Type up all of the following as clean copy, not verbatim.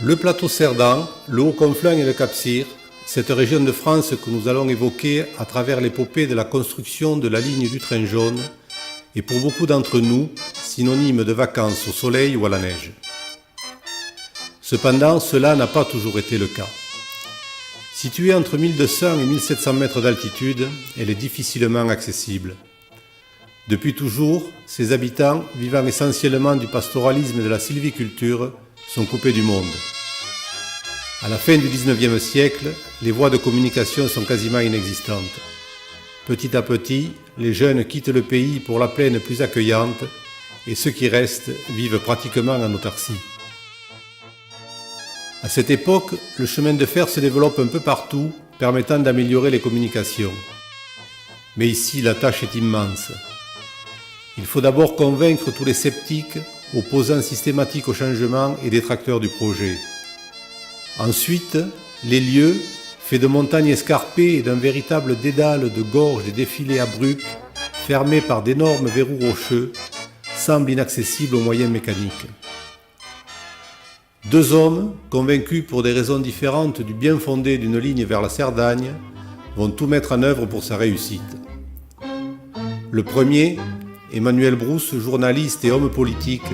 Le plateau Cerdan, le Haut-Conflent et le Cap-Cyr, cette région de France que nous allons évoquer à travers l'épopée de la construction de la ligne du train jaune, est pour beaucoup d'entre nous synonyme de vacances au soleil ou à la neige. Cependant, cela n'a pas toujours été le cas. Située entre 1200 et 1700 mètres d'altitude, elle est difficilement accessible. Depuis toujours, ses habitants, vivant essentiellement du pastoralisme et de la sylviculture, sont coupés du monde. À la fin du XIXe siècle, les voies de communication sont quasiment inexistantes. Petit à petit, les jeunes quittent le pays pour la plaine plus accueillante et ceux qui restent vivent pratiquement en autarcie. À cette époque, le chemin de fer se développe un peu partout, permettant d'améliorer les communications. Mais ici, la tâche est immense. Il faut d'abord convaincre tous les sceptiques, opposants systématiques au changement et détracteurs du projet. Ensuite, les lieux, faits de montagnes escarpées et d'un véritable dédale de gorges et défilés abrupts, fermés par d'énormes verrous rocheux, semblent inaccessibles aux moyens mécaniques. Deux hommes, convaincus pour des raisons différentes du bien fondé d'une ligne vers la Cerdagne, vont tout mettre en œuvre pour sa réussite. Le premier, Emmanuel Brousse, journaliste et homme politique,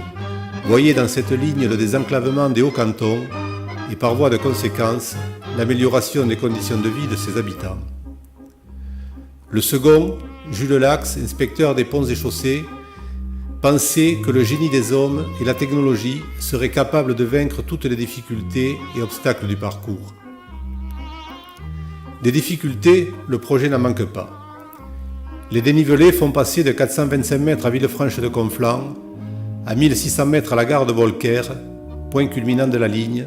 voyait dans cette ligne le désenclavement des Hauts-Cantons et par voie de conséquence, l'amélioration des conditions de vie de ses habitants. Le second, Jules Lax, inspecteur des ponts et chaussées, pensait que le génie des hommes et la technologie seraient capables de vaincre toutes les difficultés et obstacles du parcours. Des difficultés, le projet n'en manque pas. Les dénivelés font passer de 425 mètres à Villefranche-de-Conflent à 1600 mètres à la gare de Beaurepaire, point culminant de la ligne,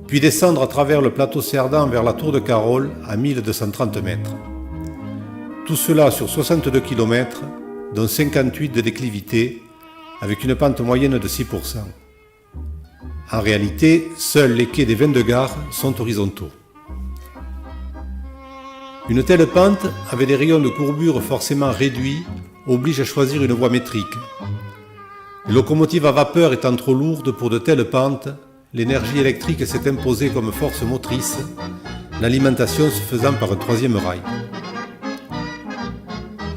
puis descendre à travers le plateau Cerdan vers la tour de Carol à 1230 mètres. Tout cela sur 62 km, dont 58 de déclivité, avec une pente moyenne de 6%. En réalité, seuls les quais des 22 gares sont horizontaux. Une telle pente, avec des rayons de courbure forcément réduits, oblige à choisir une voie métrique. Les locomotives à vapeur étant trop lourdes pour de telles pentes, l'énergie électrique s'est imposée comme force motrice, l'alimentation se faisant par un troisième rail.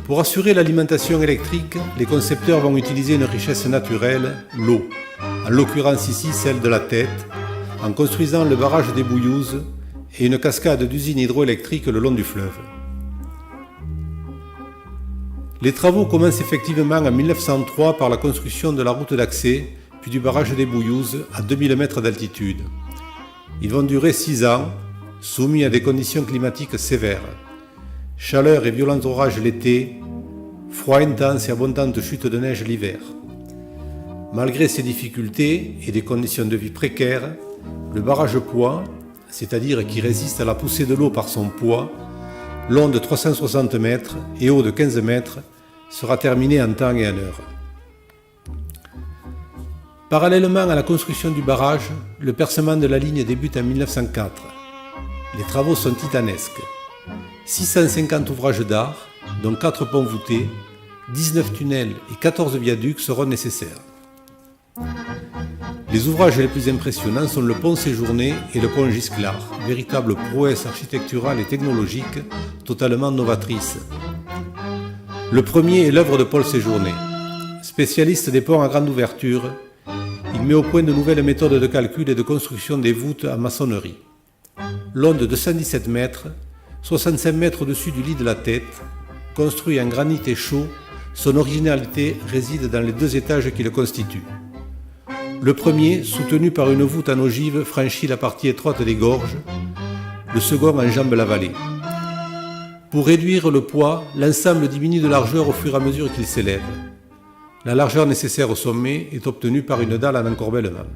Pour assurer l'alimentation électrique, les concepteurs vont utiliser une richesse naturelle, l'eau, en l'occurrence ici celle de la Tête, en construisant le barrage des Bouillouzes et une cascade d'usines hydroélectriques le long du fleuve. Les travaux commencent effectivement en 1903 par la construction de la route d'accès, puis du barrage des Bouillouzes à 2000 mètres d'altitude. Ils vont durer 6 ans, soumis à des conditions climatiques sévères. Chaleur et violents orages l'été, froid intense et abondante chute de neige l'hiver. Malgré ces difficultés et des conditions de vie précaires, le barrage poids, c'est-à-dire qui résiste à la poussée de l'eau par son poids, long de 360 mètres et haut de 15 mètres, sera terminé en temps et en heure. Parallèlement à la construction du barrage, le percement de la ligne débute en 1904. Les travaux sont titanesques. 650 ouvrages d'art, dont 4 ponts voûtés, 19 tunnels et 14 viaducs seront nécessaires. Les ouvrages les plus impressionnants sont le pont Séjourné et le pont Gisclar, véritable prouesse architecturale et technologique totalement novatrice. Le premier est l'œuvre de Paul Séjourné. Spécialiste des ponts à grande ouverture, il met au point de nouvelles méthodes de calcul et de construction des voûtes en maçonnerie. Long de 217 mètres, 65 mètres au-dessus du lit de la Tête, construit en granit et chaud, son originalité réside dans les 2 étages qui le constituent. Le premier, soutenu par une voûte en ogive, franchit la partie étroite des gorges, le second enjambe la vallée. Pour réduire le poids, l'ensemble diminue de largeur au fur et à mesure qu'il s'élève. La largeur nécessaire au sommet est obtenue par une dalle en encorbellement.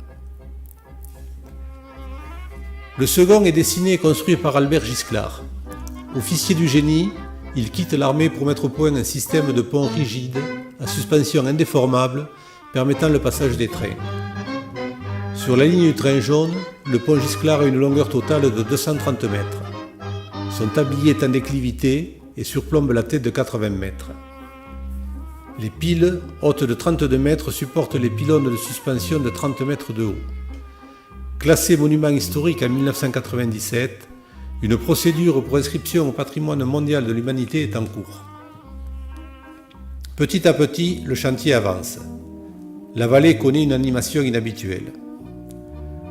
Le second est dessiné et construit par Albert Gisclar. Officier du génie, il quitte l'armée pour mettre au point un système de pont rigide, à suspension indéformable, permettant le passage des trains. Sur la ligne du train jaune, le pont Gisclar a une longueur totale de 230 mètres. Son tablier est en déclivité et surplombe la Tête de 80 mètres. Les piles, hautes de 32 mètres, supportent les pylônes de suspension de 30 mètres de haut. Classé monument historique en 1997, une procédure pour inscription au patrimoine mondial de l'humanité est en cours. Petit à petit, le chantier avance. La vallée connaît une animation inhabituelle.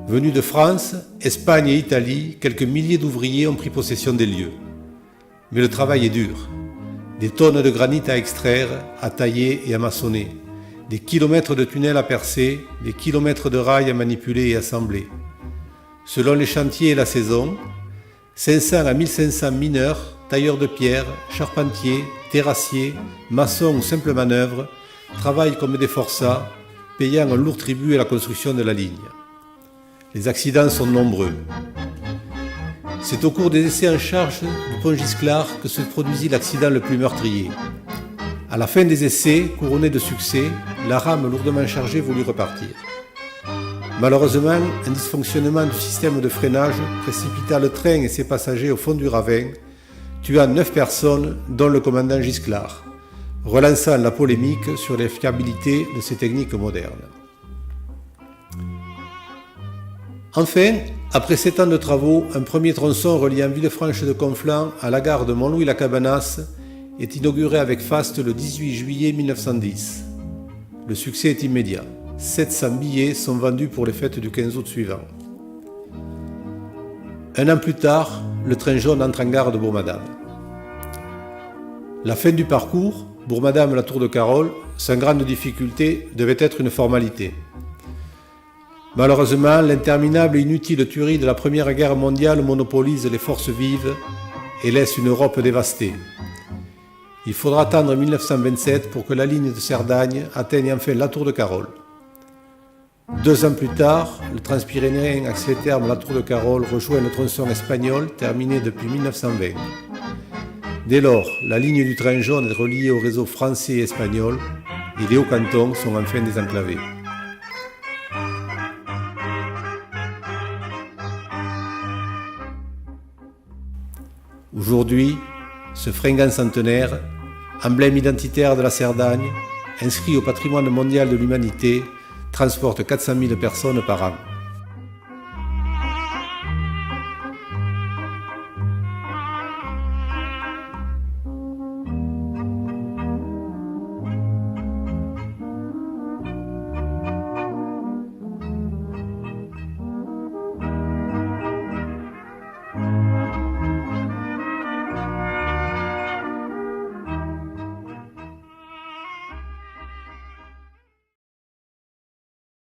Venus de France, Espagne et Italie, quelques milliers d'ouvriers ont pris possession des lieux. Mais le travail est dur. Des tonnes de granit à extraire, à tailler et à maçonner. Des kilomètres de tunnels à percer, des kilomètres de rails à manipuler et assembler. Selon les chantiers et la saison, 500 à 1500 mineurs, tailleurs de pierre, charpentiers, terrassiers, maçons ou simples manœuvres travaillent comme des forçats, payant un lourd tribut à la construction de la ligne. Les accidents sont nombreux. C'est au cours des essais en charge du pont Gisclar que se produisit l'accident le plus meurtrier. À la fin des essais, couronnée de succès, la rame lourdement chargée voulut repartir. Malheureusement, un dysfonctionnement du système de freinage précipita le train et ses passagers au fond du ravin, tuant 9 personnes, dont le commandant Gisclar, relançant la polémique sur la fiabilité de ces techniques modernes. Enfin, après 7 ans de travaux, un premier tronçon reliant Villefranche de Conflans à la gare de Montlouis-la-Cabanasse est inauguré avec faste le 18 juillet 1910. Le succès est immédiat. 700 billets sont vendus pour les fêtes du 15 août suivant. Un an plus tard, le train jaune entre en gare de Bourg-Madame. La fin du parcours, Bourg-Madame-La Tour-de-Carol, sans grande difficulté, devait être une formalité. Malheureusement, l'interminable et inutile tuerie de la Première Guerre mondiale monopolise les forces vives et laisse une Europe dévastée. Il faudra attendre 1927 pour que la ligne de Cerdagne atteigne enfin la Tour de Carol. 2 ans plus tard, le transpyrénéen accès-terme La Tour de Carol rejoint le tronçon espagnol terminé depuis 1920. Dès lors, la ligne du train jaune est reliée au réseau français et espagnol et les hauts-cantons sont enfin désenclavés. Aujourd'hui, ce fringant centenaire, emblème identitaire de la Cerdagne, inscrit au patrimoine mondial de l'humanité, transporte 400 000 personnes par an.